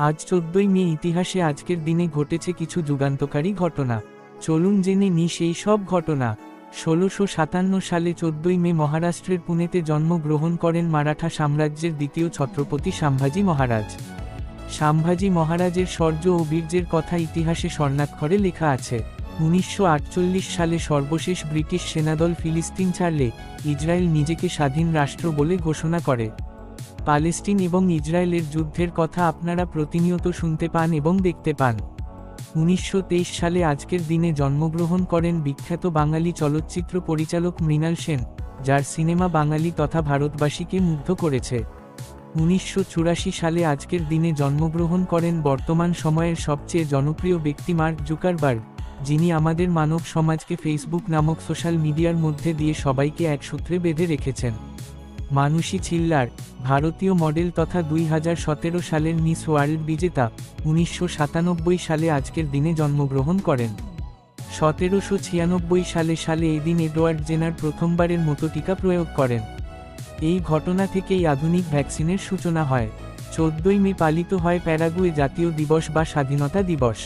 আজ 14ই মে ইতিহাসে আজকের দিনে ঘটেছে কিছু যুগান্তকারী ঘটনা। চলুন জেনে নিই সেই সব ঘটনা। 1657 সালে 14ই মে মহারাষ্ট্রের পুনেতে জন্মগ্রহণ করেন মারাঠা সাম্রাজ্যের দ্বিতীয় ছত্রপতি সম্ভাজি মহারাজ। সম্ভাজি মহারাজের শৌর্য ও বীর্যের কথা ইতিহাসে স্বর্ণাক্ষরে লেখা আছে। 1948 সালে সর্বশেষ ব্রিটিশ সেনাদল ফিলিস্তিন ছাড়লে ইসরায়েল নিজেকে স্বাধীন রাষ্ট্র বলে ঘোষণা করে। পালেস্তিন এবং ইসরায়েলের যুদ্ধের কথা আপনারা প্রতিনিয়ত শুনতে পান এবং দেখতে পান। 1923 সালে আজকের দিনে জন্মগ্রহণ করেন বিখ্যাত বাঙালি চলচ্চিত্র পরিচালক মৃণাল সেন, যার সিনেমা বাঙালি তথা ভারতবাসীকে মুগ্ধ করেছে। 1984 সালে আজকের দিনে জন্মগ্রহণ করেন বর্তমান সময়ের সবচেয়ে জনপ্রিয় ব্যক্তি মার্ক জুকারবার্গ, যিনি আমাদের মানব সমাজকে ফেসবুক নামক সোশ্যাল মিডিয়ার মধ্যে দিয়ে সবাইকে এক সূত্রে বেঁধে রেখেছেন। মানুষী ছিল্লার, ভারতীয় মডেল তথা 2017 সালের মিস ওয়ার্ল্ড বিজেতা, 1997 সালে আজকের দিনে জন্মগ্রহণ করেন। 1796 সালে এই দিন এডওয়ার্ড জেনার প্রথমবারের মতো টিকা প্রয়োগ করেন। এই ঘটনা থেকেই আধুনিক ভ্যাকসিনের সূচনা হয়। 14ই মে পালিত হয় প্যারাগুয়ে জাতীয় দিবস বা স্বাধীনতা দিবস,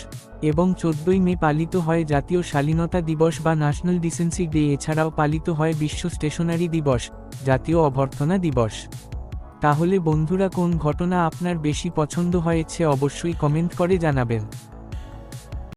এবং 14ই মে পালিত হয় জাতীয় শালীনতা দিবস বা ন্যাশনাল ডিসেন্সি ডে। এছাড়াও পালিত হয় বিশ্ব স্টেশনারি দিবস, জাতীয় অভ্যর্থনা দিবস। তাহলে বন্ধুরা, কোন ঘটনা আপনার বেশি পছন্দ হয়েছে অবশ্যই কমেন্ট করে জানাবেন।